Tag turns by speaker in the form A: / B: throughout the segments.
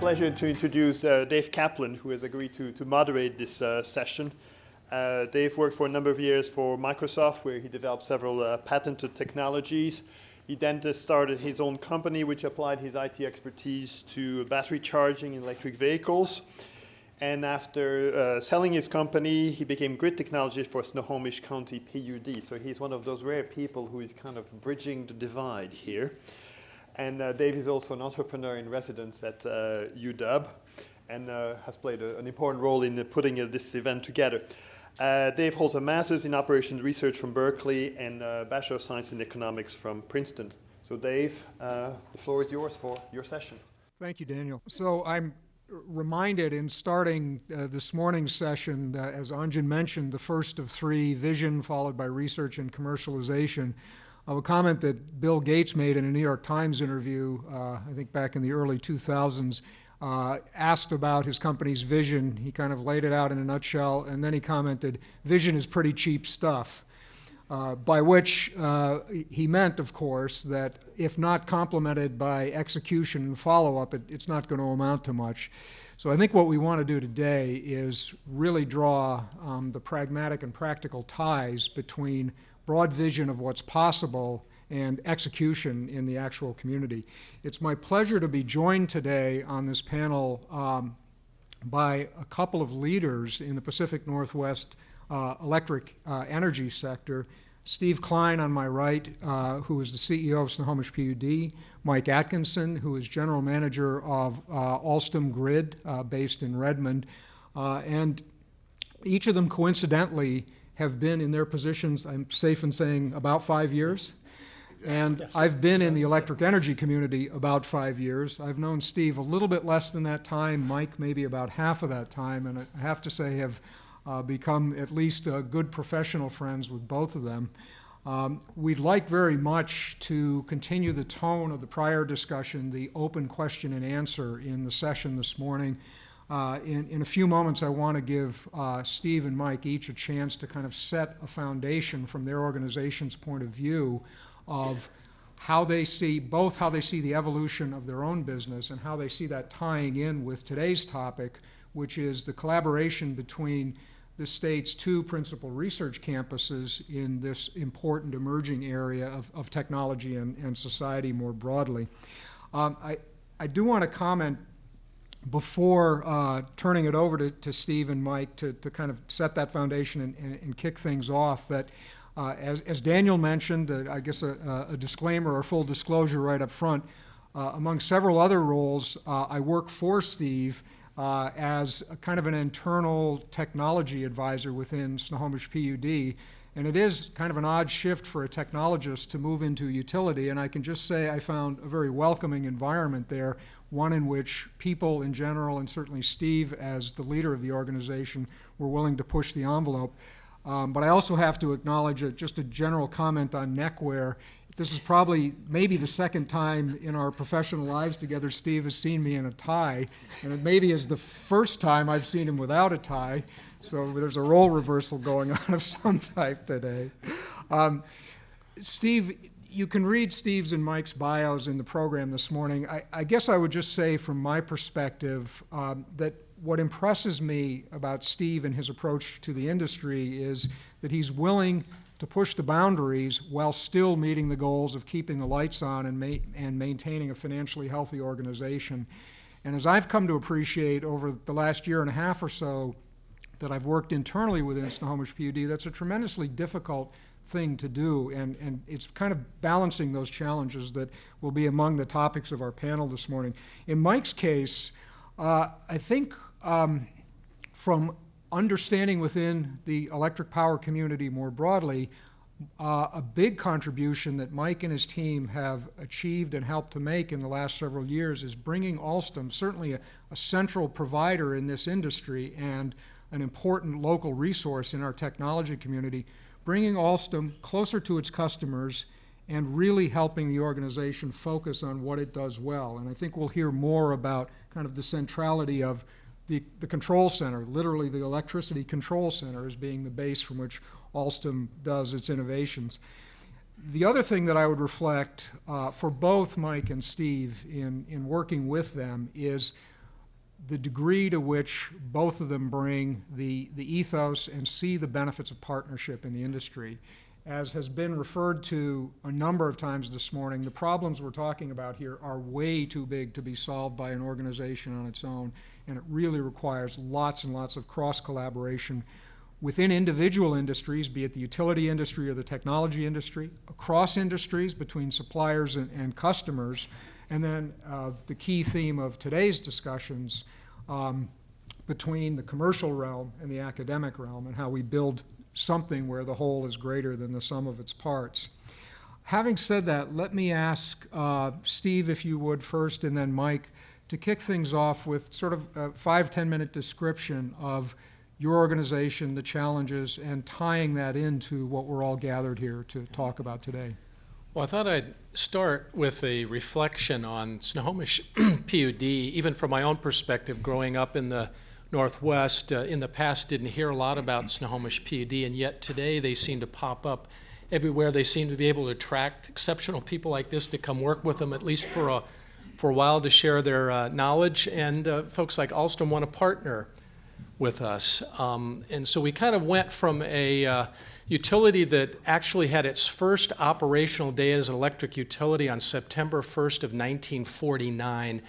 A: pleasure to introduce Dave Kaplan, who has agreed to moderate this session. Dave worked for a number of years for Microsoft, where he developed several patented technologies. He then started his own company, which applied his IT expertise to battery charging in electric vehicles. And after selling his company, he became grid technologist for Snohomish County PUD. So he's one of those rare people who is kind of bridging the divide here. And Dave is also an entrepreneur in residence at UW and has played an important role in putting this event together. Dave holds a master's in operations research from Berkeley and a Bachelor of Science in Economics from Princeton. So Dave, the floor is yours for your session.
B: Thank you, Daniel. So I'm reminded in starting this morning's session, as Anjan mentioned, the first of three, vision followed by research and commercialization, of a comment that Bill Gates made in a New York Times interview, I think back in the early 2000s, asked about his company's vision. He kind of laid it out in a nutshell, and then he commented, "Vision is pretty cheap stuff," by which he meant, of course, that if not complemented by execution and follow-up, it's not going to amount to much. So I think what we want to do today is really draw the pragmatic and practical ties between broad vision of what's possible and execution in the actual community. It's my pleasure to be joined today on this panel by a couple of leaders in the Pacific Northwest electric energy sector. Steve Klein on my right, who is the CEO of Snohomish PUD, Mike Atkinson, who is general manager of Alstom Grid, based in Redmond, and each of them coincidentally have been in their positions, I'm safe in saying, about 5 years. And I've been in the electric energy community about 5 years. I've known Steve a little bit less than that time, Mike maybe about half of that time, and I have to say have become at least good professional friends with both of them. We'd like very much to continue the tone of the prior discussion, the open question and answer in the session this morning. In a few moments, I want to give Steve and Mike each a chance to kind of set a foundation from their organization's point of view of how they see, both how they see the evolution of their own business and how they see that tying in with today's topic, which is the collaboration between the state's two principal research campuses in this important emerging area of technology and society more broadly. I do want to comment before turning it over to Steve and Mike to kind of set that foundation and kick things off, that as Daniel mentioned, I guess a disclaimer or full disclosure right up front, among several other roles, I work for Steve as a kind of an internal technology advisor within Snohomish PUD. And it is kind of an odd shift for a technologist to move into utility, and I can just say I found a very welcoming environment there, one in which people in general, and certainly Steve as the leader of the organization, were willing to push the envelope. But I also have to acknowledge just a general comment on neckwear. This is probably maybe the second time in our professional lives together Steve has seen me in a tie, and it maybe is the first time I've seen him without a tie. So there's a role reversal going on of some type today. Steve, you can read Steve's and Mike's bios in the program this morning. I guess I would just say from my perspective that what impresses me about Steve and his approach to the industry is that he's willing to push the boundaries while still meeting the goals of keeping the lights on and maintaining a financially healthy organization. And as I've come to appreciate over the last year and a half or so that I've worked internally within Snohomish PUD, that's a tremendously difficult thing to do, and it's kind of balancing those challenges that will be among the topics of our panel this morning. In Mike's case, I think from understanding within the electric power community more broadly, a big contribution that Mike and his team have achieved and helped to make in the last several years is bringing Alstom, certainly a central provider in this industry and an important local resource in our technology community, bringing Alstom closer to its customers and really helping the organization focus on what it does well. And I think we'll hear more about kind of the centrality of the control center, literally the electricity control center as being the base from which Alstom does its innovations. The other thing that I would reflect for both Mike and Steve in working with them is the degree to which both of them bring the ethos and see the benefits of partnership in the industry. As has been referred to a number of times this morning, the problems we're talking about here are way too big to be solved by an organization on its own, and it really requires lots and lots of cross-collaboration within individual industries, be it the utility industry or the technology industry, across industries between suppliers and customers, and then the key theme of today's discussions between the commercial realm and the academic realm, and how we build something where the whole is greater than the sum of its parts. Having said that, let me ask Steve, if you would first, and then Mike, to kick things off with sort of a 5-10 minute description of your organization, the challenges, and tying that into what we're all gathered here to talk about today.
C: Well, I thought I'd start with a reflection on Snohomish PUD. Even from my own perspective, growing up in the Northwest, in the past didn't hear a lot about Snohomish PUD, and yet today they seem to pop up everywhere. They seem to be able to attract exceptional people like this to come work with them, at least for a while, to share their knowledge, and folks like Alstom want to partner with us. And so we kind of went from a utility that actually had its first operational day as an electric utility on September 1st of 1949.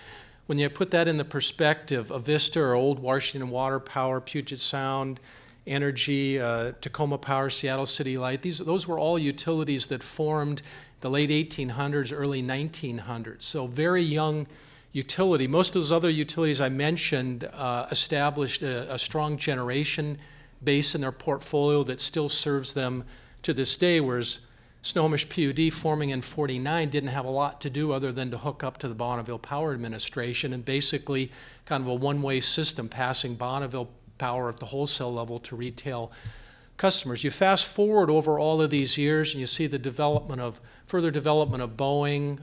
C: When you put that in the perspective, Avista or Old Washington Water Power, Puget Sound Energy, Tacoma Power, Seattle City Light, those were all utilities that formed the late 1800s, early 1900s. So very young utility. Most of those other utilities I mentioned established a strong generation base in their portfolio that still serves them to this day, whereas Snohomish PUD, forming in 49, didn't have a lot to do other than to hook up to the Bonneville Power Administration, and basically kind of a one-way system, passing Bonneville power at the wholesale level to retail customers. You fast forward over all of these years and you see the further development of Boeing,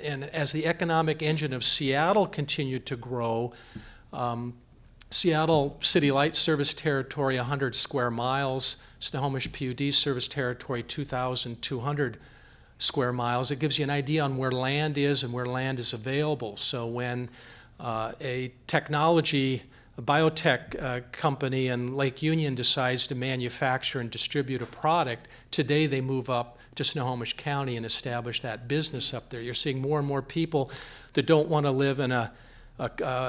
C: and as the economic engine of Seattle continued to grow, Seattle City Light service territory 100 square miles, Snohomish PUD service territory 2,200 square miles. It gives you an idea on where land is and where land is available. So when a biotech company in Lake Union decides to manufacture and distribute a product, today they move up to Snohomish County and establish that business up there. You're seeing more and more people that don't want to live in a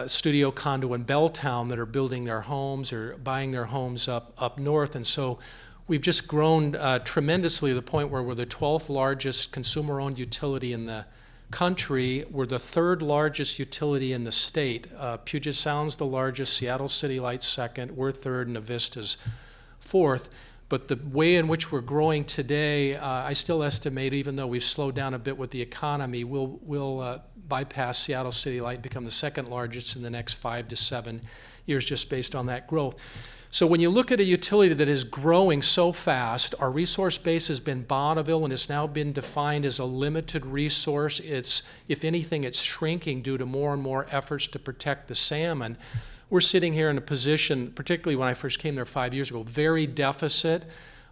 C: studio condo in Belltown that are building their homes or buying their homes up north. And so we've just grown tremendously to the point where we're the 12th largest consumer-owned utility in the country. We're the 3rd largest utility in the state. Puget Sound's the largest, Seattle City Light's 2nd, we're 3rd, and Avista's 4th. But the way in which we're growing today, I still estimate, even though we've slowed down a bit with the economy, we'll bypass Seattle City Light and become the 2nd largest in the next 5 to 7 years, just based on that growth. So when you look at a utility that is growing so fast, our resource base has been Bonneville, and it's now been defined as a limited resource. If anything, it's shrinking due to more and more efforts to protect the salmon. We're sitting here in a position, particularly when I first came there 5 years ago, very deficit.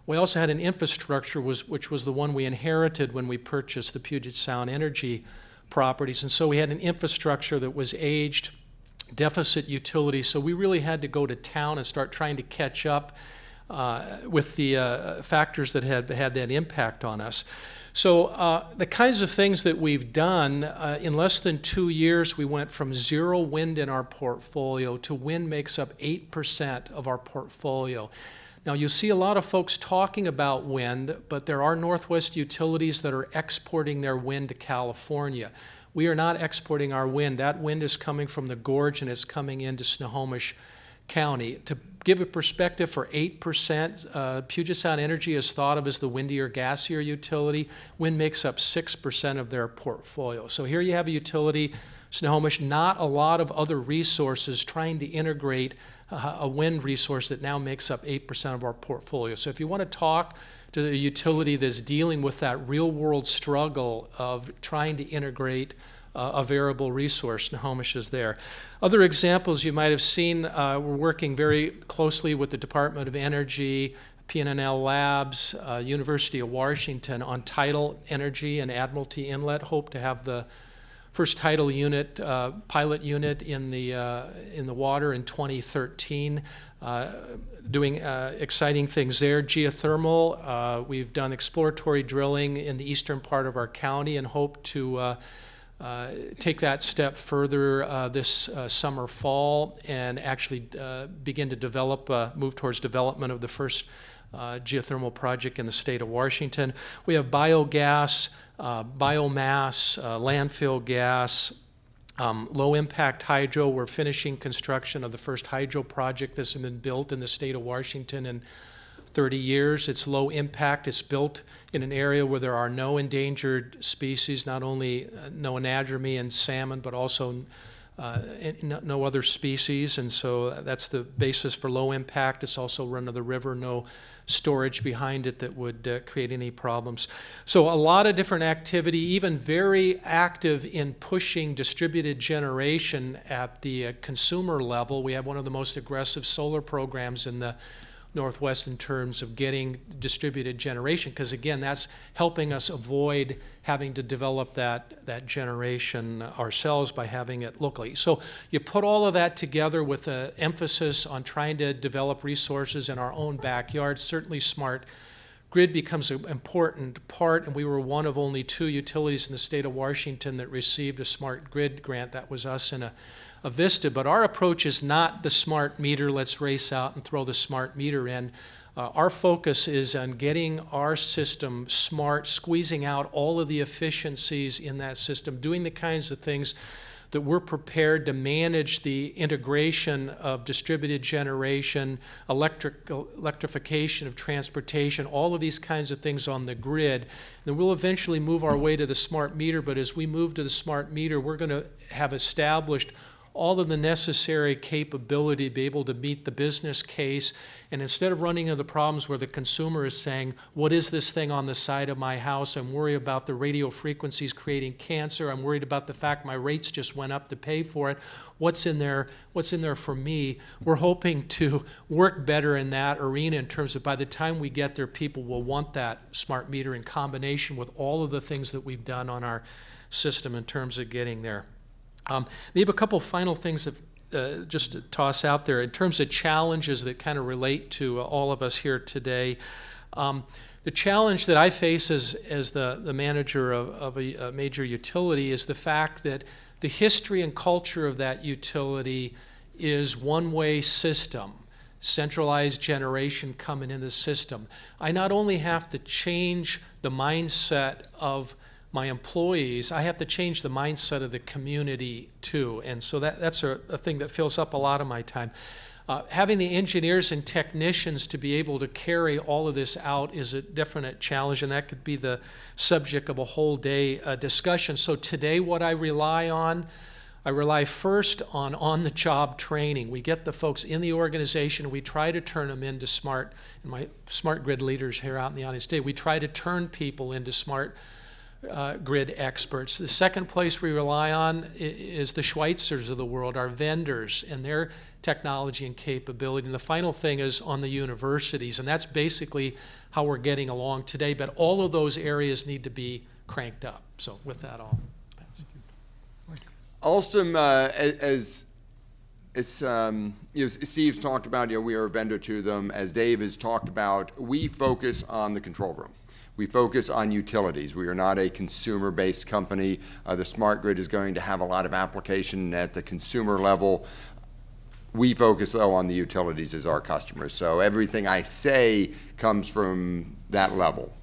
C: We also had an infrastructure which was the one we inherited when we purchased the Puget Sound Energy properties. And so we had an infrastructure that was aged, deficit utility. So we really had to go to town and start trying to catch up with the factors that had that impact on us. So the kinds of things that we've done, in less than 2 years, we went from 0 wind in our portfolio to wind makes up 8% of our portfolio. Now, you see a lot of folks talking about wind, but there are Northwest utilities that are exporting their wind to California. We are not exporting our wind. That wind is coming from the gorge and it's coming into Snohomish County. To give a perspective, for 8%, Puget Sound Energy is thought of as the windier, gassier utility. Wind makes up 6% of their portfolio. So here you have a utility, Snohomish, not a lot of other resources, trying to integrate a wind resource that now makes up 8% of our portfolio. So if you want to talk to a utility that's dealing with that real-world struggle of trying to integrate a variable resource, Snohomish is there. Other examples you might have seen, we're working very closely with the Department of Energy, PNNL Labs, University of Washington on tidal energy and Admiralty Inlet. Hope to have the first tidal unit, pilot unit in the water in 2013, doing exciting things there. Geothermal, we've done exploratory drilling in the eastern part of our county and hope to take that step further this summer, fall, and actually begin to develop, move towards development of the first geothermal project in the state of Washington. We have biogas, biomass, landfill gas, low impact hydro. We're finishing construction of the first hydro project that's been built in the state of Washington in 30 years. It's low impact. It's built in an area where there are no endangered species, not only no anadromy and salmon, but also no other species. And so that's the basis for low impact. It's also run to the river, no storage behind it that would create any problems. So a lot of different activity, even very active in pushing distributed generation at the consumer level. We have one of the most aggressive solar programs in the Northwest in terms of getting distributed generation, because again, that's helping us avoid having to develop that generation ourselves by having it locally. So you put all of that together with an emphasis on trying to develop resources in our own backyard. Certainly smart grid becomes an important part, and we were one of only 2 utilities in the state of Washington that received a smart grid grant. That was us and a Vista. But our approach is not the smart meter, let's race out and throw the smart meter in. Our focus is on getting our system smart, squeezing out all of the efficiencies in that system, doing the kinds of things that we're prepared to manage the integration of distributed generation, electrification of transportation, all of these kinds of things on the grid. Then we'll eventually move our way to the smart meter, but as we move to the smart meter, we're going to have established all of the necessary capability to be able to meet the business case. And instead of running into the problems where the consumer is saying, what is this thing on the side of my house? I'm worried about the radio frequencies creating cancer. I'm worried about the fact my rates just went up to pay for it. What's in there for me? We're hoping to work better in that arena in terms of by the time we get there, people will want that smart meter in combination with all of the things that we've done on our system in terms of getting there. Maybe a couple final things that, just to toss out there in terms of challenges that kind of relate to all of us here today. The challenge that I face as the manager of a major utility is the fact that the history and culture of that utility is one-way system, centralized generation coming in the system. I not only have to change the mindset of my employees, I have to change the mindset of the community too. And so that's a thing that fills up a lot of my time. Having the engineers and technicians to be able to carry all of this out is a definite challenge, and that could be the subject of a whole day discussion. So today what I rely first on on-the-job training. We get the folks in the organization, we try to turn them into smart, and my smart grid leaders here out in the audience today, we try to turn people into smart grid experts. The second place we rely on is the Schweitzers of the world, our vendors and their technology and capability. And the final thing is on the universities, and that's basically how we're getting along today. But all of those areas need to be cranked up. So with that, I'll pass.
D: Alstom, as Steve's talked about, we are a vendor to them. As Dave has talked about, we focus on the control room. We focus on utilities. We are not a consumer-based company. The smart grid is going to have a lot of application at the consumer level. We focus, though, on the utilities as our customers. So everything I say comes from that level.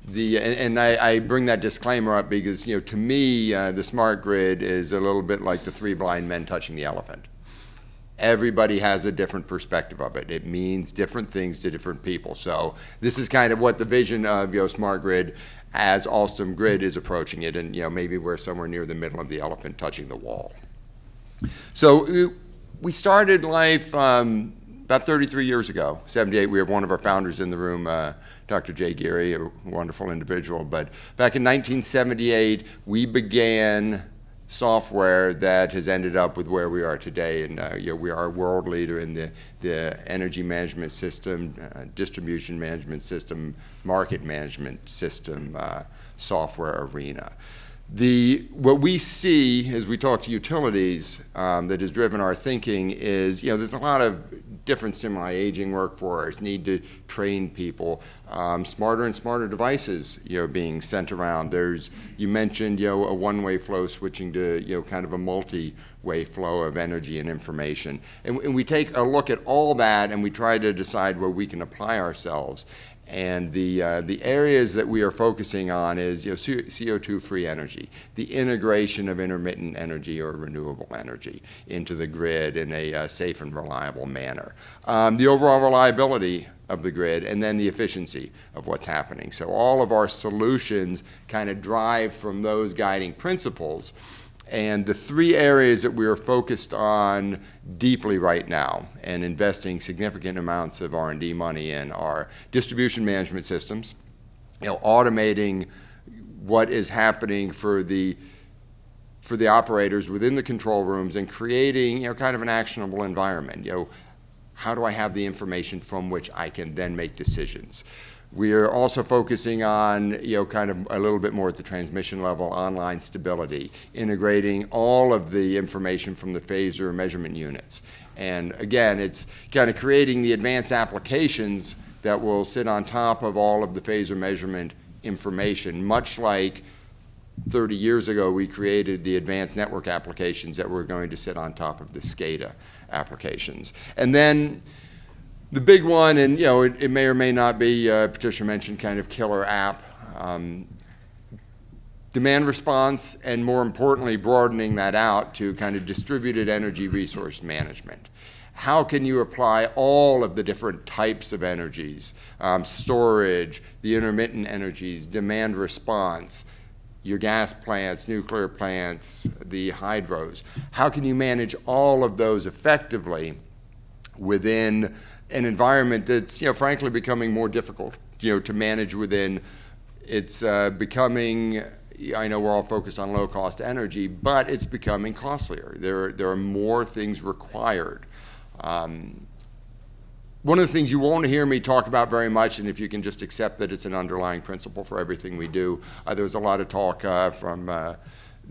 D: I bring that disclaimer up because, to me, the smart grid is a little bit like the 3 blind men touching the elephant. Everybody has a different perspective of it. It means different things to different people. So this is kind of what the vision of smart grid as Alstom Grid is approaching it, and maybe we're somewhere near the middle of the elephant touching the wall. So we started life about 33 years ago, 78. We have one of our founders in the room, Dr. Jay Geary, a wonderful individual. But back in 1978, we began software that has ended up with where we are today, and we are a world leader in the energy management system, distribution management system, market management system software arena. What we see as we talk to utilities that has driven our thinking is, there's a lot of different semi-aging workforce, need to train people, smarter and smarter devices, being sent around. You mentioned, a one-way flow switching to, kind of a multi-way flow of energy and information. And we take a look at all that and we try to decide where we can apply ourselves. And the areas that we are focusing on is CO2-free energy, the integration of intermittent energy or renewable energy into the grid in a safe and reliable manner, the overall reliability of the grid, and then the efficiency of what's happening. So all of our solutions kind of drive from those guiding principles. And the three areas that we are focused on deeply right now and investing significant amounts of R&D money in are distribution management systems, automating what is happening for the operators within the control rooms and creating, kind of an actionable environment. How do I have the information from which I can then make decisions? We are also focusing on, kind of a little bit more at the transmission level, online stability, integrating all of the information from the phaser measurement units. And again, it's kind of creating the advanced applications that will sit on top of all of the phaser measurement information, much like 30 years ago we created the advanced network applications that were going to sit on top of the SCADA applications. And then the big one, and it may or may not be, Patricia mentioned kind of killer app, demand response, and more importantly, broadening that out to kind of distributed energy resource management. How can you apply all of the different types of energies, storage, the intermittent energies, demand response, your gas plants, nuclear plants, the hydros? How can you manage all of those effectively within an environment that's, frankly becoming more difficult, to manage within? It's becoming, I know we're all focused on low-cost energy, but it's becoming costlier. There are more things required. One of the things you won't hear me talk about very much, and if you can just accept that it's an underlying principle for everything we do, there was a lot of talk from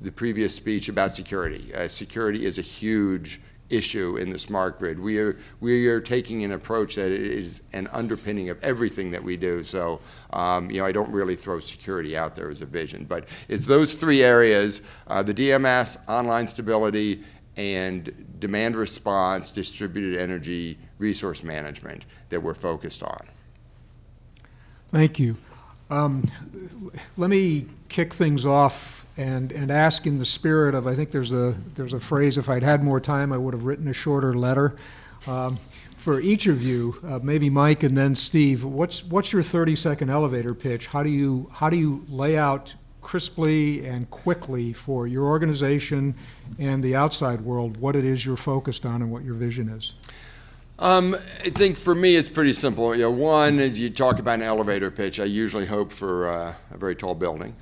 D: the previous speech about security. Security is a huge issue in the smart grid. We are taking an approach that is an underpinning of everything that we do. So, I don't really throw security out there as a vision, but it's those three areas: the DMS, online stability, and demand response, distributed energy resource management that we're focused on.
B: Thank you. Let me kick things off and ask in the spirit of, I think there's a phrase, if I'd had more time, I would have written a shorter letter. For each of you, maybe Mike and then Steve, what's your 30-second elevator pitch? How do you lay out crisply and quickly for your organization and the outside world what it is you're focused on and what your vision is?
D: I think for me it's pretty simple. One, as you talk about an elevator pitch, I usually hope for a very tall building.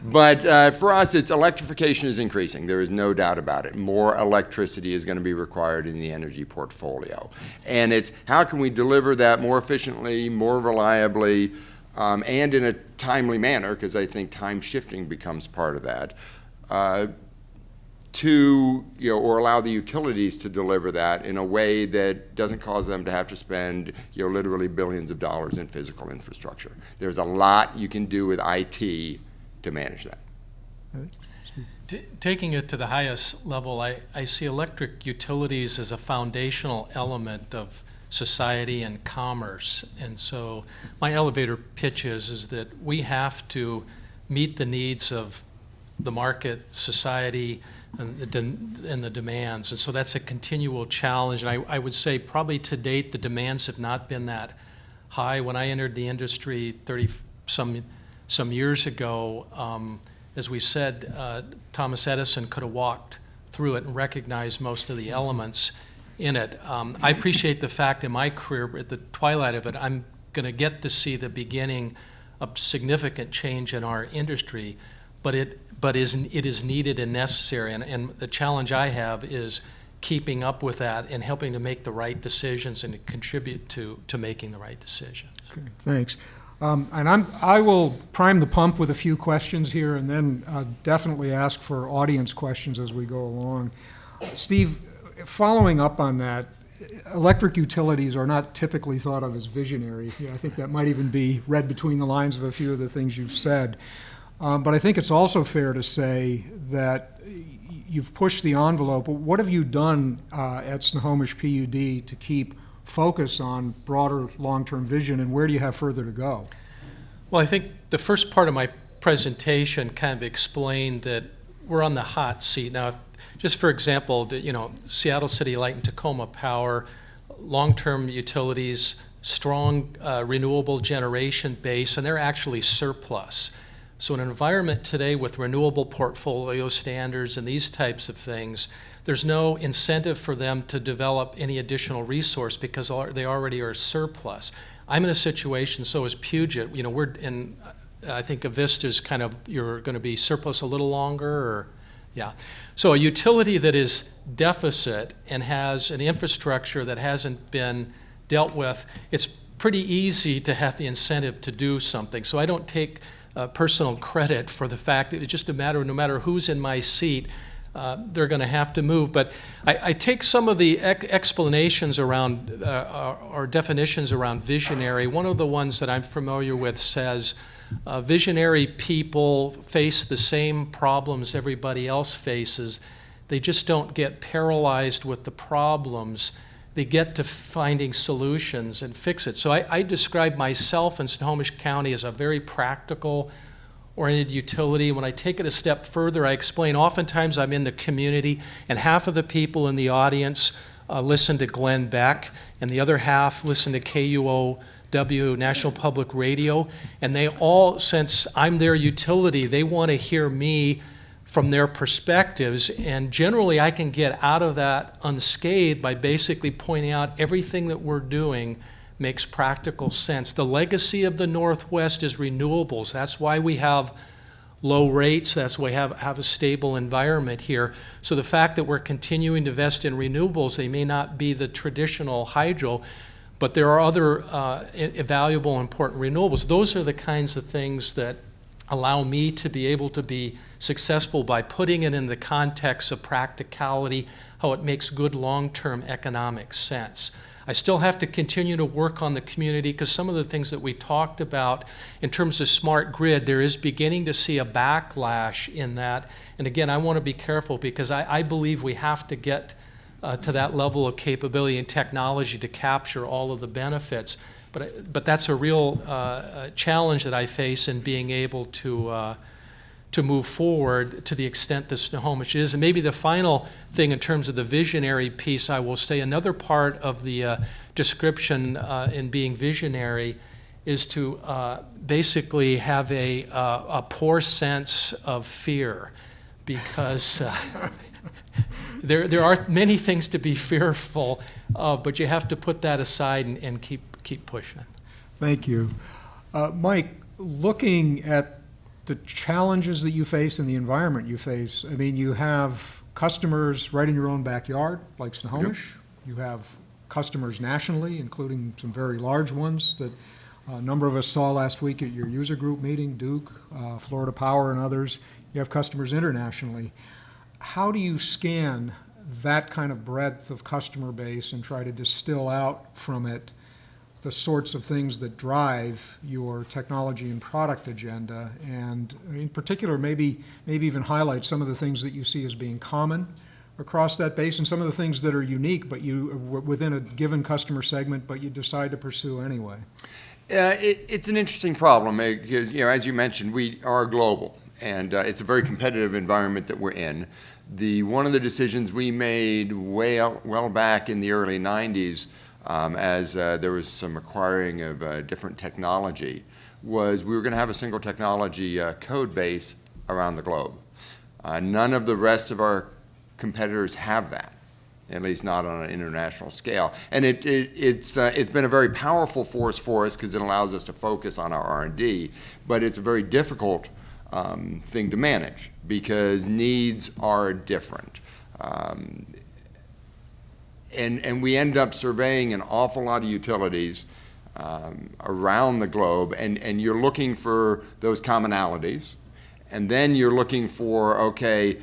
D: But for us, it's electrification is increasing. There is no doubt about it. More electricity is going to be required in the energy portfolio. And it's how can we deliver that more efficiently, more reliably, and in a timely manner, because I think time shifting becomes part of that, or allow the utilities to deliver that in a way that doesn't cause them to have to spend, literally billions of dollars in physical infrastructure. There's a lot you can do with IT to manage that.
C: Taking it to the highest level, I see electric utilities as a foundational element of society and commerce. And so my elevator pitch is that we have to meet the needs of the market, society, and the demands. And so that's a continual challenge. And I would say probably to date the demands have not been that high. When I entered the industry 30-some years ago, as we said, Thomas Edison could have walked through it and recognized most of the elements in it. I appreciate the fact in my career, at the twilight of it, I'm going to get to see the beginning of significant change in our industry, but it is needed and necessary. And the challenge I have is keeping up with that and helping to make the right decisions and to contribute to making the right decisions.
B: Okay, thanks. And I will prime the pump with a few questions here and then definitely ask for audience questions as we go along. Steve, following up on that, electric utilities are not typically thought of as visionary. I think that might even be read between the lines of a few of the things you've said. But I think it's also fair to say that you've pushed the envelope. What have you done at Snohomish PUD to keep focus on broader long-term vision, and where do you have further to go?
C: Well, I think the first part of my presentation kind of explained that we're on the hot seat. Now, just for example, Seattle City Light and Tacoma Power, long-term utilities, strong renewable generation base, and they're actually surplus. So in an environment today with renewable portfolio standards and these types of things, there's no incentive for them to develop any additional resource because they already are surplus. I'm in a situation, so is Puget. We're in, I think Avista's you're going to be surplus a little longer, or, yeah. So a utility that is deficit and has an infrastructure that hasn't been dealt with, it's pretty easy to have the incentive to do something. So I don't take personal credit for the fact that it's just a matter of no matter who's in my seat, they're going to have to move. But I take some of the explanations around or definitions around visionary. One of the ones that I'm familiar with says visionary people face the same problems everybody else faces. They just don't get paralyzed with the problems. They get to finding solutions and fix it. So I describe myself in Snohomish County as a very practical oriented utility. When I take it a step further, I explain oftentimes I'm in the community and half of the people in the audience listen to Glenn Beck and the other half listen to KUOW, National Public Radio, and they all, since I'm their utility, they want to hear me from their perspectives, and generally I can get out of that unscathed by basically pointing out everything that we're doing makes practical sense. The legacy of the Northwest is renewables. That's why we have low rates. That's why we have a stable environment here. So the fact that we're continuing to invest in renewables, they may not be the traditional hydro, but there are other valuable, important renewables. Those are the kinds of things that allow me to be able to be successful by putting it in the context of practicality, how it makes good long-term economic sense. I still have to continue to work on the community because some of the things that we talked about in terms of smart grid, there is beginning to see a backlash in that. And again, I want to be careful because I believe we have to get to that level of capability and technology to capture all of the benefits. But that's a real challenge that I face in being able to move forward to the extent that Snohomish is. And maybe the final thing in terms of the visionary piece, I will say another part of the description in being visionary is to basically have a poor sense of fear, because there are many things to be fearful of, but you have to put that aside and keep pushing.
B: Thank you. Mike, looking at the challenges that you face and the environment you face, I mean, you have customers right in your own backyard, like Snohomish. Yep. You have customers nationally, including some very large ones that a number of us saw last week at your user group meeting, Duke, Florida Power, and others. You have customers internationally. How do you scan that kind of breadth of customer base and try to distill out from it the sorts of things that drive your technology and product agenda, and in particular maybe even highlight some of the things that you see as being common across that base and some of the things that are unique but you within a given customer segment but you decide to pursue anyway?
D: It's an interesting problem because, as you mentioned, we are global and it's a very competitive environment that we're in. One of the decisions we made well back in the early 90s as there was some acquiring of different technology, was we were going to have a single technology code base around the globe. None of the rest of our competitors have that, at least not on an international scale. And it's been a very powerful force for us because it allows us to focus on our R&D, but it's a very difficult thing to manage because needs are different. And we end up surveying an awful lot of utilities around the globe, and you're looking for those commonalities. And then you're looking for, okay,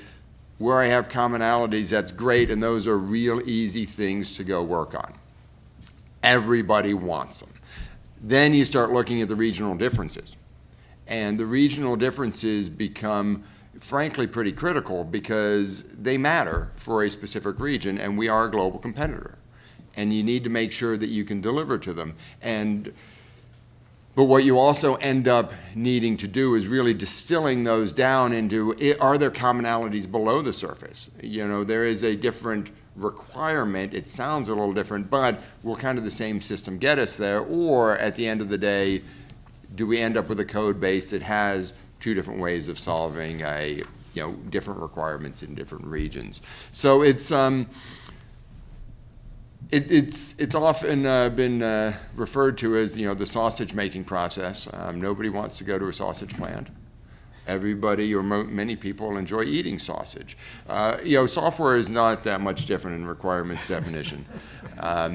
D: where I have commonalities, that's great, and those are real easy things to go work on. Everybody wants them. Then you start looking at the regional differences. And the regional differences become, frankly, pretty critical because they matter for a specific region, and we are a global competitor. And you need to make sure that you can deliver to them. But what you also end up needing to do is really distilling those down into, are there commonalities below the surface? You know, there is a different requirement. It sounds a little different, but will kind of the same system get us there? Or at the end of the day, do we end up with a code base that has two different ways of solving different requirements in different regions? So it's often been referred to as, the sausage making process. Nobody wants to go to a sausage plant. Everybody or many people enjoy eating sausage. Software is not that much different in requirements definition.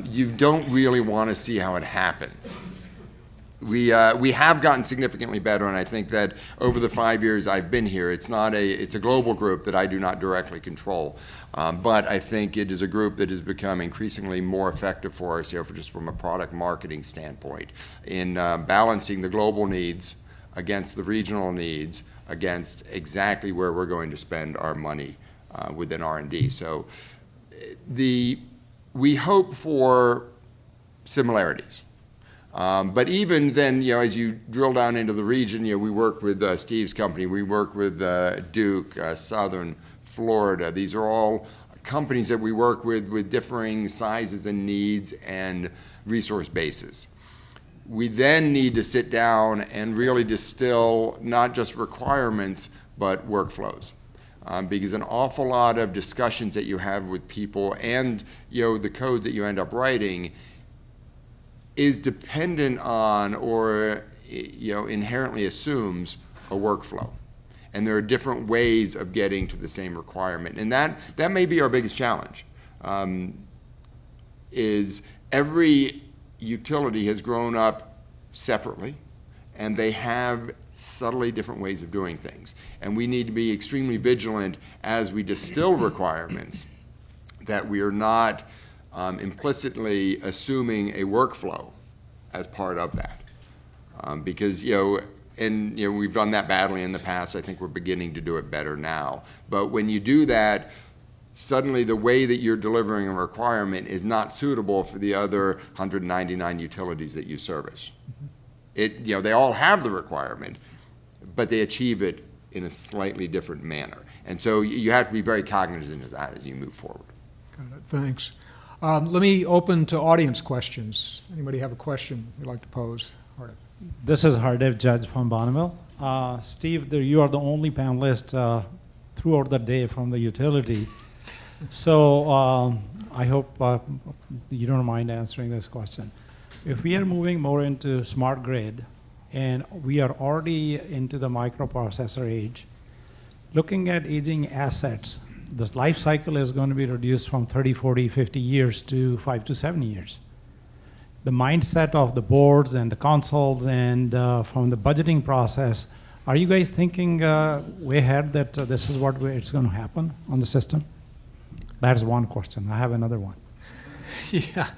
D: You don't really want to see how it happens. We have gotten significantly better, and I think that over the 5 years I've been here, it's a global group that I do not directly control, but I think it is a group that has become increasingly more effective for us, just from a product marketing standpoint, in balancing the global needs against the regional needs, against exactly where we're going to spend our money within R&D. So we hope for similarities. But even then, as you drill down into the region, we work with Steve's company, we work with Duke, Southern, Florida. These are all companies that we work with differing sizes and needs and resource bases. We then need to sit down and really distill not just requirements, but workflows. Because an awful lot of discussions that you have with people and the code that you end up writing is dependent on or inherently assumes a workflow. And there are different ways of getting to the same requirement. And that may be our biggest challenge, is every utility has grown up separately, and they have subtly different ways of doing things. And we need to be extremely vigilant as we distill requirements that we are not implicitly assuming a workflow as part of that. Because, we've done that badly in the past. I think we're beginning to do it better now. But when you do that, suddenly the way that you're delivering a requirement is not suitable for the other 199 utilities that you service. They all have the requirement, but they achieve it in a slightly different manner. And so you have to be very cognizant of that as you move forward.
B: Got it. Thanks. Let me open to audience questions. Anybody have a question you'd like to pose? Hardev.
E: This is Hardev Judge from Bonneville. Steve, you are the only panelist throughout the day from the utility. So I hope you don't mind answering this question. If we are moving more into smart grid, and we are already into the microprocessor age, looking at aging assets, the life cycle is going to be reduced from 30, 40, 50 years to 5 to 7 years. The mindset of the boards and the consoles and from the budgeting process, are you guys thinking way ahead that this is what it's going to happen on the system? That's one question. I have another one.
C: Yeah.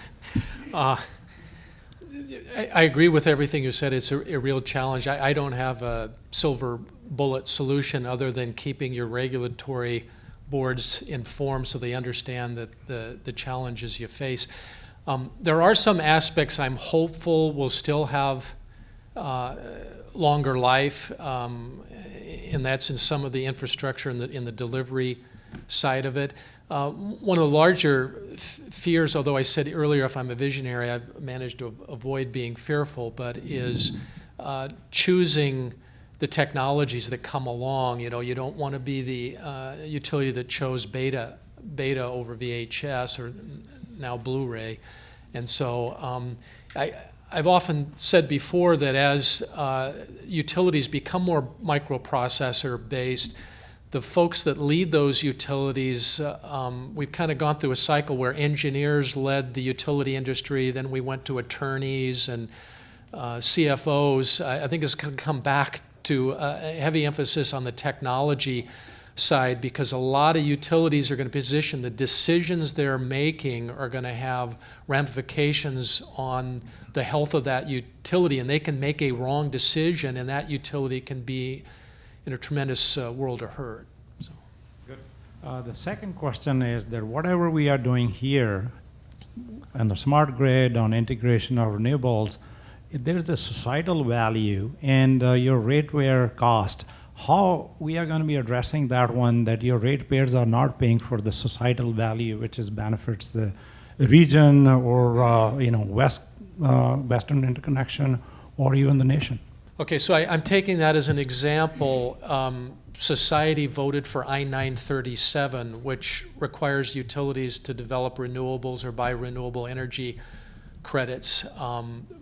C: I agree with everything you said. It's a real challenge. I don't have a silver bullet solution other than keeping your regulatory boards informed so they understand that the challenges you face. There are some aspects I'm hopeful will still have longer life, and that's in some of the infrastructure in the delivery side of it. One of the larger fears, although I said earlier if I'm a visionary, I've managed to avoid being fearful, but is choosing the technologies that come along. You don't want to be the utility that chose beta over VHS or now Blu-ray. And so I've often said before that as utilities become more microprocessor based, the folks that lead those utilities, we've kind of gone through a cycle where engineers led the utility industry, then we went to attorneys and CFOs. I think it's going to come back to a heavy emphasis on the technology side, because a lot of utilities are going to position the decisions they're making are going to have ramifications on the health of that utility, and they can make a wrong decision and that utility can be in a tremendous world of hurt. So.
E: Good. The second question is that whatever we are doing here on the smart grid, on integration of renewables, there's a societal value and your ratepayer cost. How we are going to be addressing that one, that your ratepayers are not paying for the societal value, which is benefits the region or Western interconnection or even the nation?
C: Okay, so I'm taking that as an example. Society voted for I-937, which requires utilities to develop renewables or buy renewable energy credits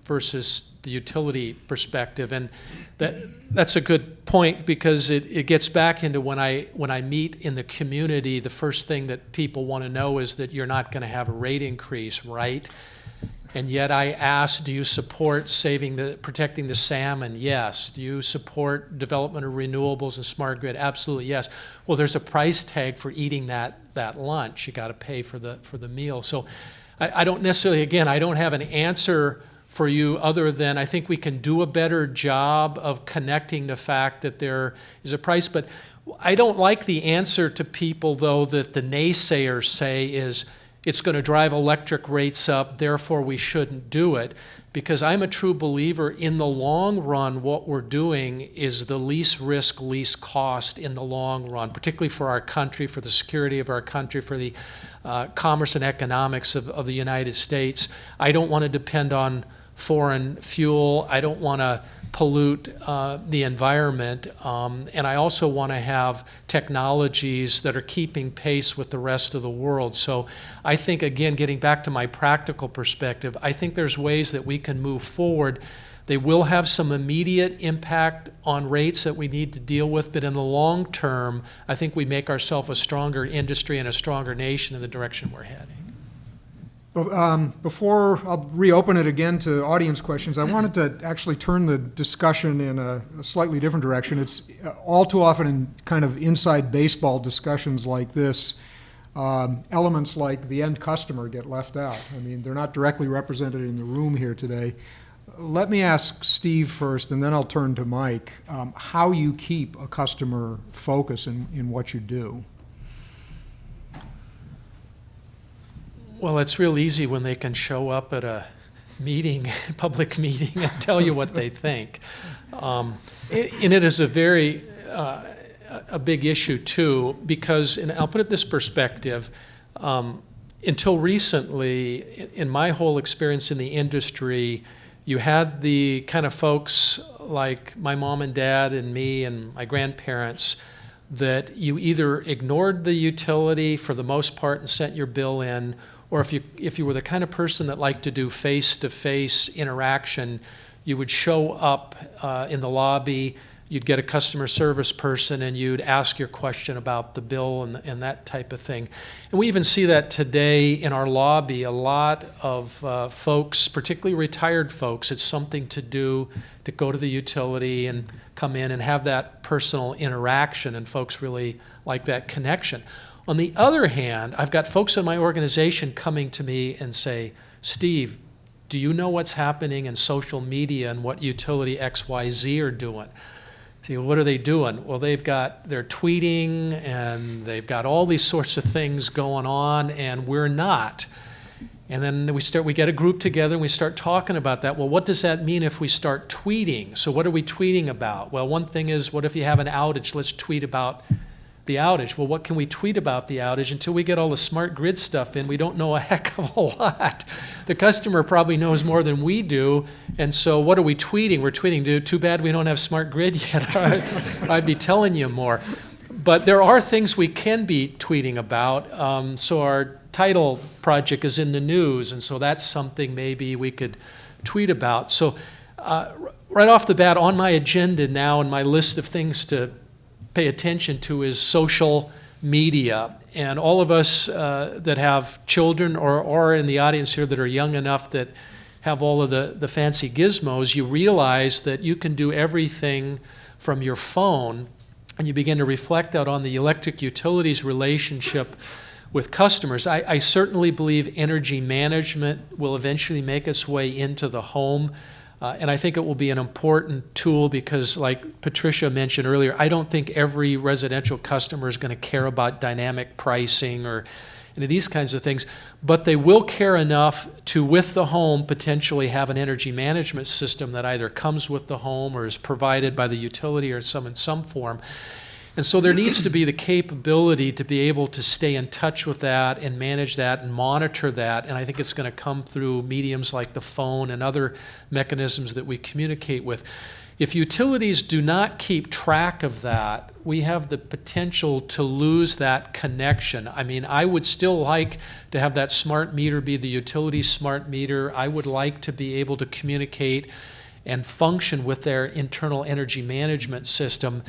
C: versus the utility perspective. And that's a good point, because it gets back into when I meet in the community, the first thing that people want to know is that you're not going to have a rate increase, right? And yet I ask, do you support protecting the salmon? Yes. Do you support development of renewables and smart grid? Absolutely, yes. Well, there's a price tag for eating that lunch. You got to pay for the meal. So I don't necessarily, again, I don't have an answer for you other than I think we can do a better job of connecting the fact that there is a price. But I don't like the answer to people, though, that the naysayers say is, it's going to drive electric rates up, therefore we shouldn't do it. Because I'm a true believer, in the long run, what we're doing is the least risk, least cost in the long run, particularly for our country, for the security of our country, for the commerce and economics of the United States. I don't want to depend on foreign fuel. I don't want to pollute the environment. And I also want to have technologies that are keeping pace with the rest of the world. So I think, again, getting back to my practical perspective, I think there's ways that we can move forward. They will have some immediate impact on rates that we need to deal with, but in the long term, I think we make ourselves a stronger industry and a stronger nation in the direction we're heading.
B: Before I'll reopen it again to audience questions, I wanted to actually turn the discussion in a slightly different direction. It's all too often in kind of inside baseball discussions like this, elements like the end customer get left out. I mean, they're not directly represented in the room here today. Let me ask Steve first, and then I'll turn to Mike, how you keep a customer focus in what you do.
C: Well, it's real easy when they can show up at a meeting, public meeting, and tell you what they think. And it is a very a big issue too, because, and I'll put it this perspective, until recently, in my whole experience in the industry, you had the kind of folks like my mom and dad and me and my grandparents that you either ignored the utility for the most part and sent your bill in, or if you were the kind of person that liked to do face-to-face interaction, you would show up in the lobby, you'd get a customer service person, and you'd ask your question about the bill and that type of thing. And we even see that today in our lobby. A lot of folks, particularly retired folks, it's something to do to go to the utility and come in and have that personal interaction, and folks really like that connection. On the other hand, I've got folks in my organization coming to me and say, Steve, do you know what's happening in social media and what utility XYZ are doing? See, what are they doing? Well, they're tweeting and they've got all these sorts of things going on, and we're not. And then we get a group together and we start talking about that. Well, what does that mean if we start tweeting? So what are we tweeting about? Well, one thing is, what if you have an outage? Let's tweet about the outage. Well, what can we tweet about the outage? Until we get all the smart grid stuff in, we don't know a heck of a lot. The customer probably knows more than we do, and so what are we tweeting? We're tweeting, dude, too bad we don't have smart grid yet. I'd be telling you more. But there are things we can be tweeting about. So our title project is in the news, and so that's something maybe we could tweet about. So right off the bat, on my agenda now and my list of things to pay attention to is social media. And all of us that have children or in the audience here that are young enough that have all of the fancy gizmos, you realize that you can do everything from your phone, and you begin to reflect out on the electric utilities relationship with customers. I certainly believe energy management will eventually make its way into the home. And I think it will be an important tool because, like Patricia mentioned earlier, I don't think every residential customer is going to care about dynamic pricing or any of these kinds of things, but they will care enough to, with the home, potentially have an energy management system that either comes with the home or is provided by the utility or in some form. And so there needs to be the capability to be able to stay in touch with that and manage that and monitor that. And I think it's going to come through mediums like the phone and other mechanisms that we communicate with. If utilities do not keep track of that, we have the potential to lose that connection. I mean, I would still like to have that smart meter be the utility smart meter. I would like to be able to communicate and function with their internal energy management system.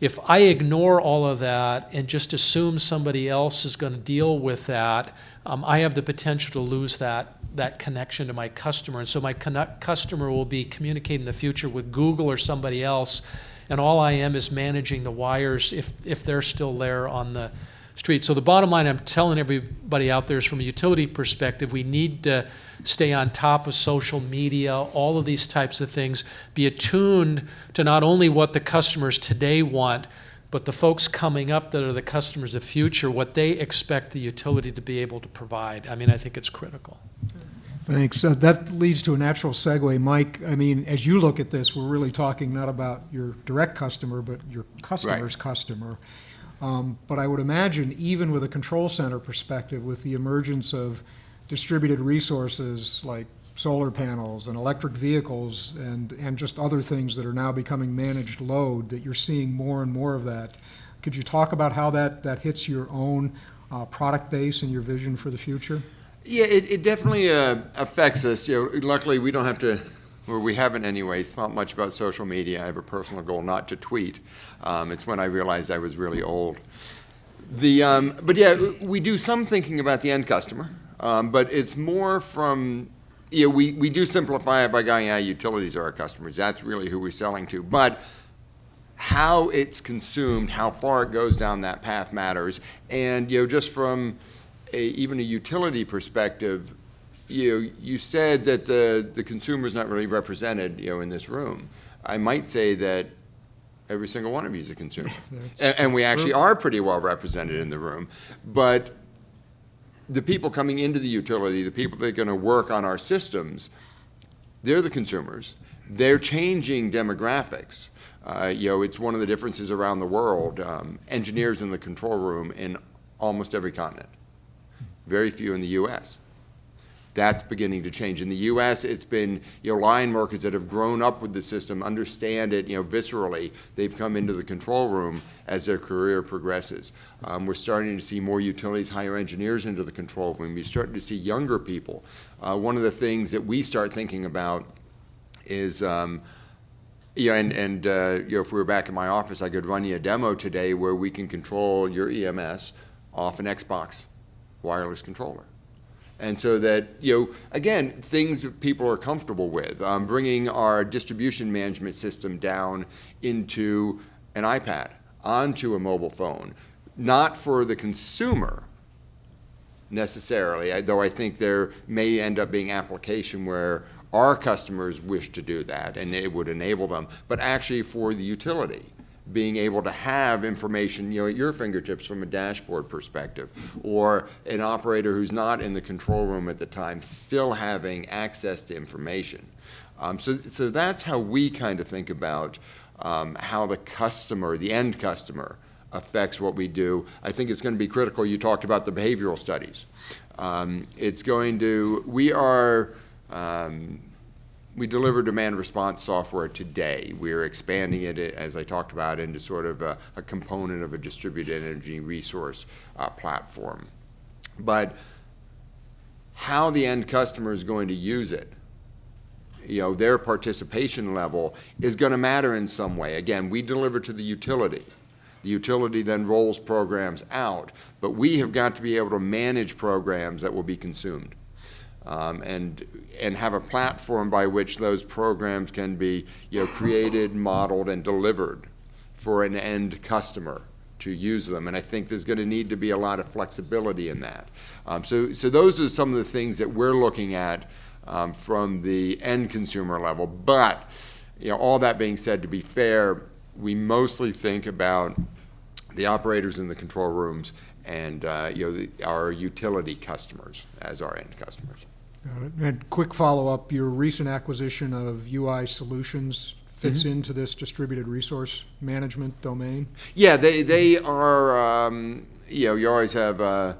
C: If I ignore all of that and just assume somebody else is going to deal with that, I have the potential to lose that connection to my customer. And so my customer will be communicating in the future with Google or somebody else, and all I am is managing the wires if they're still there on the street. So the bottom line I'm telling everybody out there is, from a utility perspective, we need to stay on top of social media, all of these types of things, be attuned to not only what the customers today want, but the folks coming up that are the customers of the future, what they expect the utility to be able to provide. I mean, I think it's critical.
B: Thanks. That leads to a natural segue. Mike, I mean, as you look at this, we're really talking not about your direct customer, but your customer's customer. But I would imagine, even with a control center perspective, with the emergence of distributed resources like solar panels and electric vehicles and just other things that are now becoming managed load, that you're seeing more and more of that. Could you talk about how that hits your own product base and your vision for the future?
D: Yeah, it definitely affects us. Luckily, we don't have to, or we haven't anyways, thought much about social media. I have a personal goal not to tweet. It's when I realized I was really old. But yeah, we do some thinking about the end customer, but it's more from, we do simplify it by going, utilities are our customers. That's really who we're selling to. But how it's consumed, how far it goes down that path matters. And just from even a utility perspective, you said that the consumer is not really represented, in this room. I might say that every single one of you is a consumer, and we actually are pretty well represented in the room. But the people coming into the utility, the people that are going to work on our systems, they're the consumers. They're changing demographics. It's one of the differences around the world. Engineers in the control room in almost every continent. Very few in the U.S. That's beginning to change. In the U.S., it's been line workers that have grown up with the system, understand it viscerally. They've come into the control room as their career progresses. We're starting to see more utilities hire engineers into the control room. We're starting to see younger people. One of the things that we start thinking about is, if we were back in my office, I could run you a demo today where we can control your EMS off an Xbox wireless controller. And so that, again, things that people are comfortable with, bringing our distribution management system down into an iPad, onto a mobile phone, not for the consumer necessarily, though I think there may end up being application where our customers wish to do that and it would enable them, but actually for the utility, being able to have information at your fingertips from a dashboard perspective, or an operator who's not in the control room at the time still having access to information. So that's how we kind of think about how the customer, the end customer, affects what we do. I think it's going to be critical. You talked about the behavioral studies. We deliver demand response software today. We're expanding it, as I talked about, into sort of a component of a distributed energy resource platform. But how the end customer is going to use it, their participation level is going to matter in some way. Again, we deliver to the utility, The utility then rolls programs out, but we have got to be able to manage programs that will be consumed. And have a platform by which those programs can be, created, modeled, and delivered for an end customer to use them. And I think there's going to need to be a lot of flexibility in that. So those are some of the things that we're looking at from the end consumer level. But all that being said, to be fair, we mostly think about the operators in the control rooms and our utility customers as our end customers.
B: Got it. And quick follow-up, your recent acquisition of UI Solutions fits into this distributed resource management domain?
D: Yeah, they are, you always have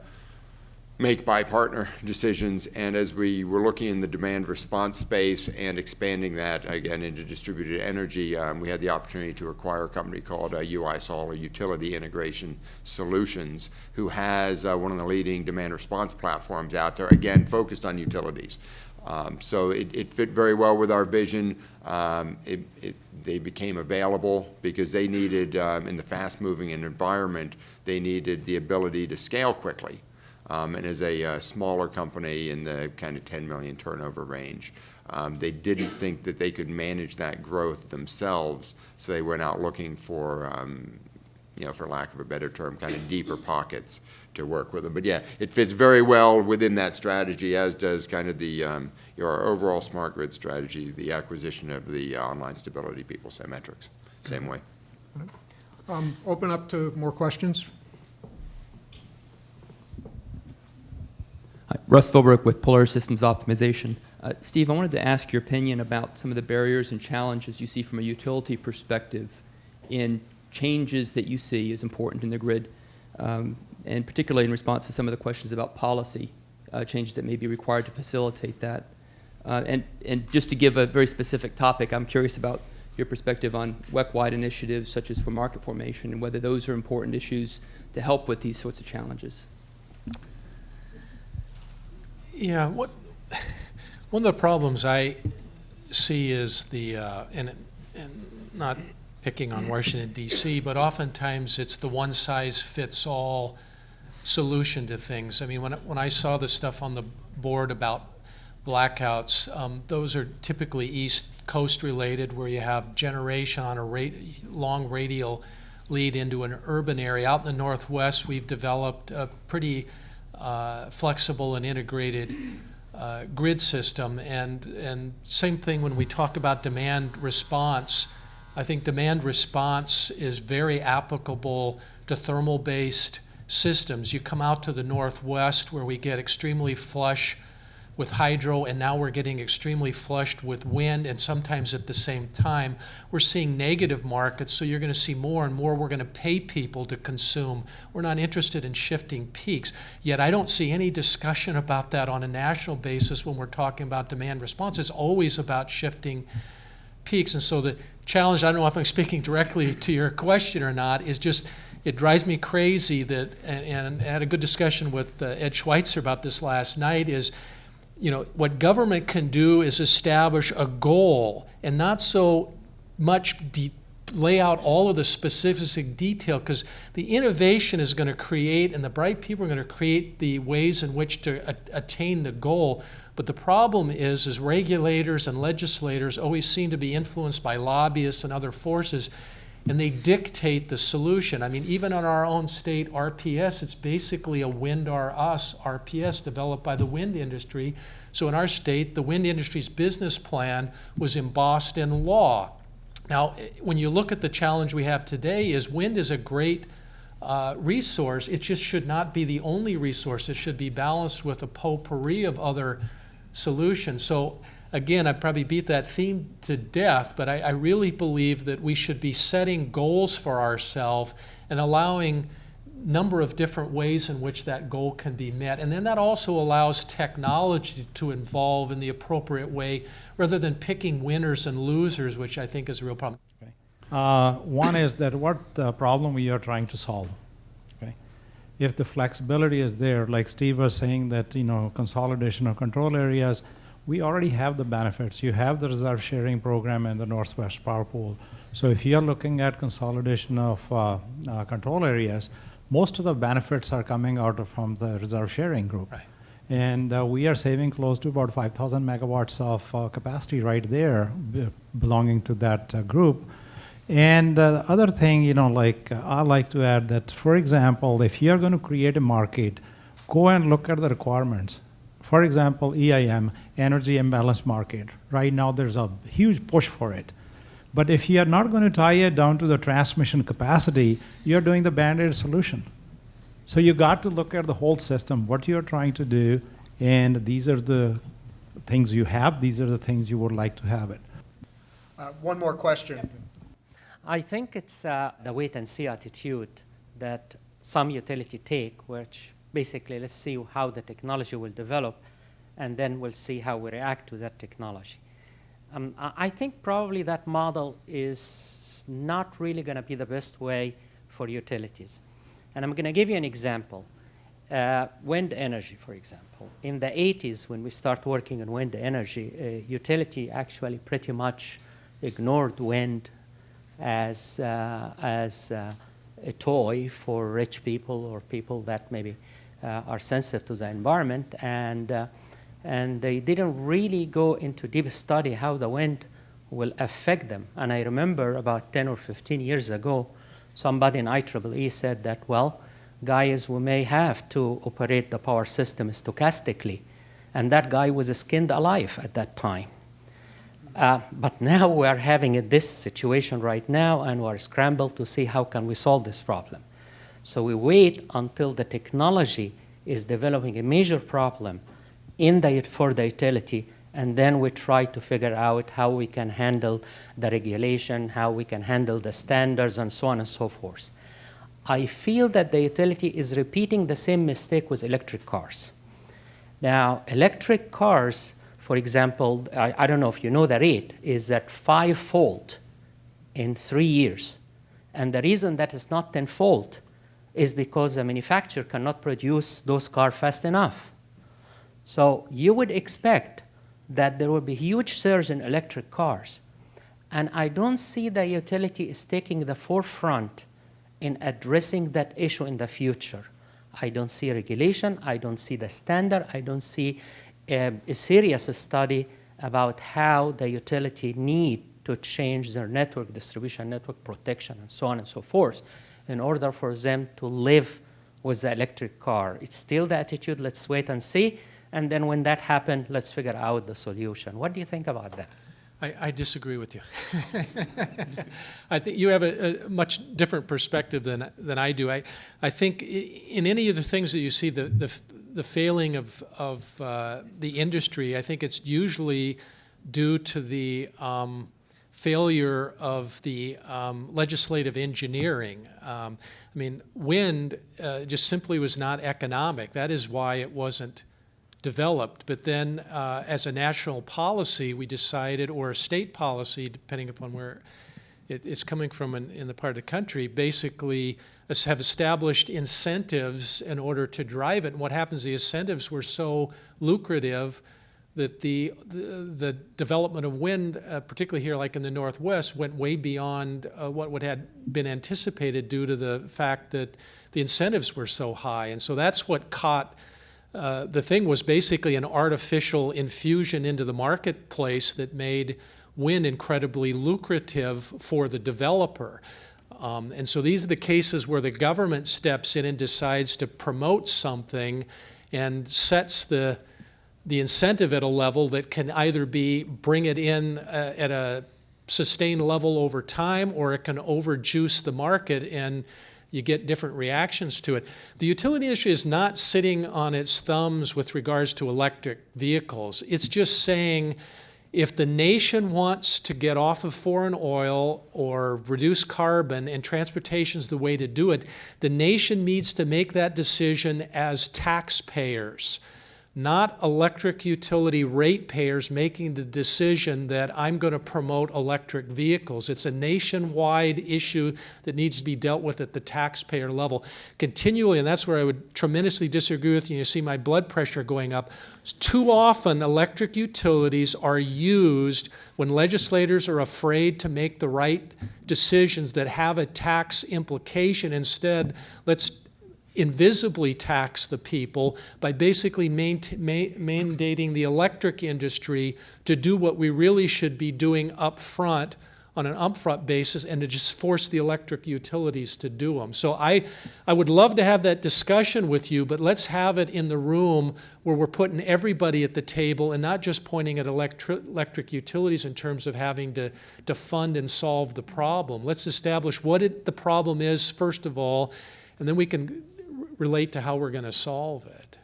D: make-buy partner decisions, and as we were looking in the demand response space and expanding that, again, into distributed energy, we had the opportunity to acquire a company called UiSol, or Utility Integration Solutions, who has one of the leading demand response platforms out there, again, focused on utilities. So it fit very well with our vision. They became available because they needed, in the fast-moving environment, they needed the ability to scale quickly. And as a smaller company in the kind of 10 million turnover range, they didn't think that they could manage that growth themselves, so they went out looking for, for lack of a better term, kind of deeper pockets to work with them. But yeah, it fits very well within that strategy, as does kind of the our overall smart grid strategy, the acquisition of the online stability people, Symmetrics, same way.
B: Open up to more questions.
F: Hi, Russ Philbrook with Polar Systems Optimization. Steve, I wanted to ask your opinion about some of the barriers and challenges you see from a utility perspective in changes that you see as important in the grid, and particularly in response to some of the questions about policy changes that may be required to facilitate that. And just to give a very specific topic, I'm curious about your perspective on WEC-wide initiatives such as for market formation and whether those are important issues to help with these sorts of challenges.
C: Yeah, one of the problems I see is and not picking on Washington, D.C., but oftentimes it's the one-size-fits-all solution to things. I mean, when I saw the stuff on the board about blackouts, those are typically East Coast related, where you have generation on a long radial lead into an urban area. Out in the Northwest, we've developed a pretty flexible and integrated grid system, and same thing when we talk about demand response. I think demand response is very applicable to thermal-based systems. You come out to the Northwest where we get extremely flush with hydro, and now we're getting extremely flushed with wind, and sometimes at the same time we're seeing negative markets, so you're going to see more and more we're going to pay people to consume. We're not interested in shifting peaks. Yet I don't see any discussion about that on a national basis when we're talking about demand response. It's always about shifting peaks. And so the challenge, I don't know if I'm speaking directly to your question or not, is just it drives me crazy that, and I had a good discussion with Ed Schweitzer about this last night, is what government can do is establish a goal and not so much lay out all of the specific detail, because the innovation is going to create, and the bright people are going to create the ways in which to attain the goal. But the problem is regulators and legislators always seem to be influenced by lobbyists and other forces, and they dictate the solution. I mean, even on our own state RPS, it's basically a Wind R Us RPS developed by the wind industry. So in our state, the wind industry's business plan was embossed in law. Now, when you look at the challenge we have today, is wind is a great resource. It just should not be the only resource. It should be balanced with a potpourri of other solutions. So again, I probably beat that theme to death, but I really believe that we should be setting goals for ourselves and allowing number of different ways in which that goal can be met. And then that also allows technology to involve in the appropriate way, rather than picking winners and losers, which I think is a real problem.
E: Okay. One is that what problem we are trying to solve. Okay. If the flexibility is there, like Steve was saying that consolidation of control areas, we already have the benefits. You have the reserve sharing program and the Northwest Power Pool. So if you're looking at consolidation of control areas, most of the benefits are coming out from the reserve sharing group.
C: Right.
E: And we are saving close to about 5,000 megawatts of capacity right there belonging to that group. And the other thing, I like to add that, for example, if you're going to create a market, go and look at the requirements. For example, EIM, Energy Imbalance Market. Right now, there's a huge push for it. But if you are not going to tie it down to the transmission capacity, you're doing the Band-Aid solution. So you got to look at the whole system, what you're trying to do, and these are the things you have, these are the things you would like to have it.
B: One more question.
G: I think it's the wait-and-see attitude that some utility take, which basically let's see how the technology will develop, and then we'll see how we react to that technology. I think probably that model is not really going to be the best way for utilities. And I'm going to give you an example. Wind energy, for example. In the 80s, when we start working on wind energy, utility actually pretty much ignored wind as a toy for rich people or people that maybe are sensitive to the environment, and they didn't really go into deep study how the wind will affect them. And I remember about 10 or 15 years ago, somebody in IEEE said that, well, guys, we may have to operate the power system stochastically. And that guy was skinned alive at that time. But now we are having this situation right now, and we are scrambled to see how can we solve this problem. So we wait until the technology is developing a major problem for the utility, and then we try to figure out how we can handle the regulation, how we can handle the standards, and so on and so forth. I feel that the utility is repeating the same mistake with electric cars. Now, electric cars, for example, I don't know if you know the rate, is at 5-fold in 3 years. And the reason that it's not 10-fold is because the manufacturer cannot produce those cars fast enough. So you would expect that there will be huge surge in electric cars. And I don't see the utility is taking the forefront in addressing that issue in the future. I don't see regulation, I don't see the standard, I don't see a serious study about how the utility need to change their network distribution, network protection, and so on and so forth, in order for them to live with the electric car. It's still the attitude, let's wait and see, and then when that happens, let's figure out the solution. What do you think about that?
C: I disagree with you. I think you have a much different perspective than I do. I think in any of the things that you see, the failing of the industry, I think it's usually due to the failure of the legislative engineering. I mean, wind just simply was not economic. That is why it wasn't developed. But then as a national policy, we decided, or a state policy, depending upon where it's coming from in the part of the country, basically have established incentives in order to drive it. And what happens, the incentives were so lucrative that the development of wind, particularly here like in the Northwest, went way beyond what would have been anticipated due to the fact that the incentives were so high. And so that's what caught the thing, was basically an artificial infusion into the marketplace that made wind incredibly lucrative for the developer. And so these are the cases where the government steps in and decides to promote something and sets the incentive at a level that can either bring it in at a sustained level over time, or it can overjuice the market and you get different reactions to it. The utility industry is not sitting on its thumbs with regards to electric vehicles. It's just saying, if the nation wants to get off of foreign oil or reduce carbon, and transportation is the way to do it, the nation needs to make that decision as taxpayers. not electric utility ratepayers making the decision that I'm going to promote electric vehicles. It's a nationwide issue that needs to be dealt with at the taxpayer level continually, and that's where I would tremendously disagree with you. You see my blood pressure going up. Too often, electric utilities are used when legislators are afraid to make the right decisions that have a tax implication. Instead, let's invisibly tax the people by basically mandating the electric industry to do what we really should be doing up front on an upfront basis, and to just force the electric utilities to do them. So I would love to have that discussion with you, but let's have it in the room where we're putting everybody at the table and not just pointing at electric utilities in terms of having to fund and solve the problem. Let's establish what the problem is, first of all, and then we can relate to how we're going to solve it.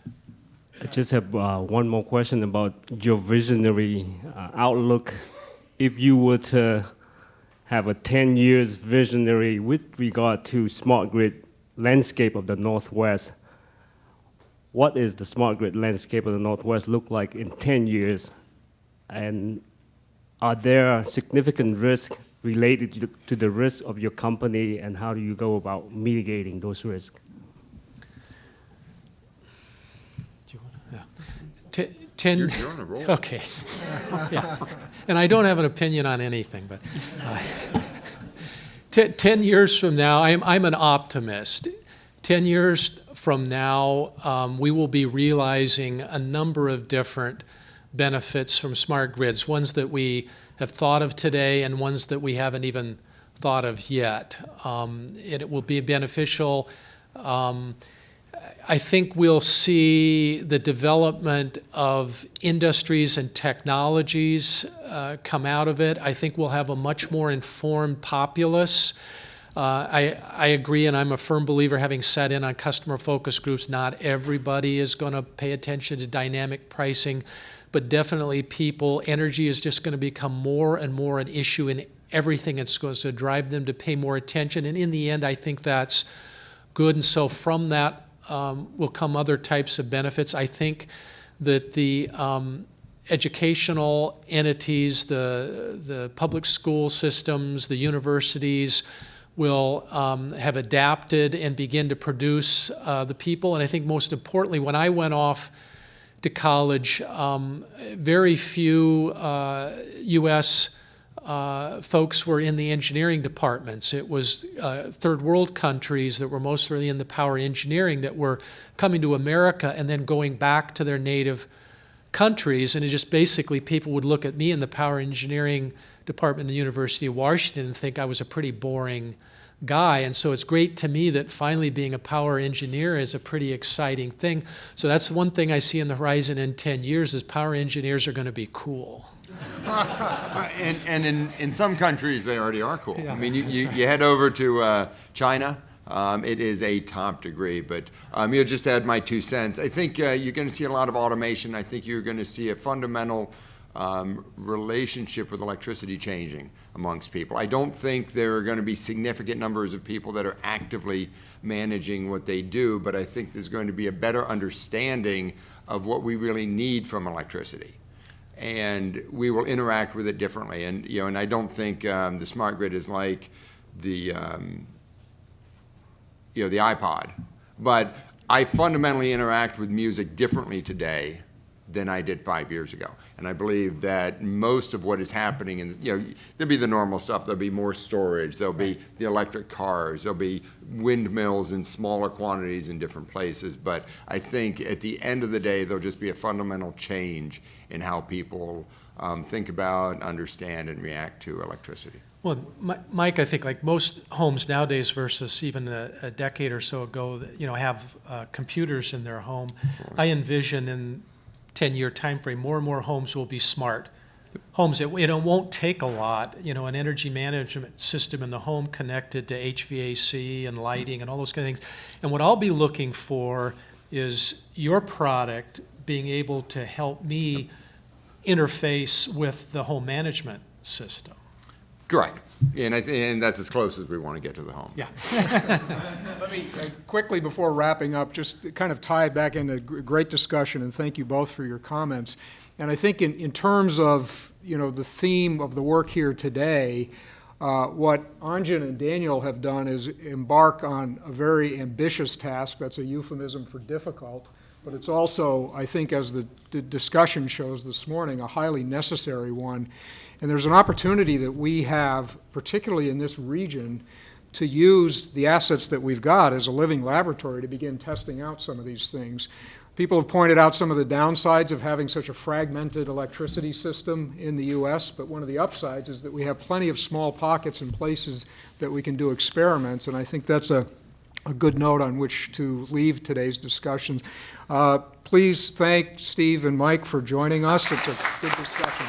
H: I just have one more question about your visionary outlook. If you were to have a 10 years visionary with regard to smart grid landscape of the Northwest, what is the smart grid landscape of the Northwest look like in 10 years? And are there significant risks related to the risk of your company, and how do you go about mitigating those risks?
C: You're
D: on a roll.
C: Okay. Yeah. And I don't have an opinion on anything, but 10 years from now, I'm an optimist. 10 years from now, we will be realizing a number of different benefits from smart grids, ones that we have thought of today and ones that we haven't even thought of yet. It will be beneficial. I think we'll see the development of industries and technologies come out of it. I think we'll have a much more informed populace. I agree, and I'm a firm believer, having sat in on customer focus groups, not everybody is going to pay attention to dynamic pricing, but definitely energy is just going to become more and more an issue in everything. It's going to drive them to pay more attention, and in the end, I think that's good. And so from that will come other types of benefits. I think that the educational entities, the public school systems, the universities will have adapted and begin to produce the people. And I think most importantly, when I went off to college, very few U.S. Folks were in the engineering departments. It was third world countries that were mostly in the power engineering that were coming to America and then going back to their native countries. And it just basically, people would look at me in the power engineering department at the University of Washington and think I was a pretty boring guy. And so it's great to me that finally being a power engineer is a pretty exciting thing. So that's one thing I see in the horizon in 10 years is power engineers are going to be cool.
D: And in some countries, they already are cool.
C: Yeah,
D: I mean, you head over to China, it is a top degree. But you'll just add my 2 cents. I think you're going to see a lot of automation. I think you're going to see a fundamental relationship with electricity changing amongst people. I don't think there are going to be significant numbers of people that are actively managing what they do, but I think there's going to be a better understanding of what we really need from electricity. And we will interact with it differently. And and I don't think the smart grid is like the the iPod, but I fundamentally interact with music differently today than I did 5 years ago. And I believe that most of what is happening, and there'll be the normal stuff. There'll be more storage. There'll be the electric cars. There'll be windmills in smaller quantities in different places. But I think at the end of the day, there'll just be a fundamental change in how people think about, understand, and react to electricity.
C: Well, Mike, I think like most homes nowadays versus even a decade or so ago, have computers in their home. I envision in 10-year time frame, more and more homes will be smart homes. It won't take a lot, an energy management system in the home connected to HVAC and lighting and all those kind of things. And what I'll be looking for is your product being able to help me interface with the home management system.
D: Correct. And that's as close as we want to get to the home.
C: Yeah.
B: Let me quickly, before wrapping up, just kind of tie it back into a great discussion, and thank you both for your comments. And I think in terms of, the theme of the work here today, what Anjan and Daniel have done is embark on a very ambitious task. That's a euphemism for difficult, but it's also, I think, as the discussion shows this morning, a highly necessary one. And there's an opportunity that we have, particularly in this region, to use the assets that we've got as a living laboratory to begin testing out some of these things. People have pointed out some of the downsides of having such a fragmented electricity system in the U.S., but one of the upsides is that we have plenty of small pockets and places that we can do experiments, and I think that's a good note on which to leave today's discussions. Please thank Steve and Mike for joining us. It's a good discussion.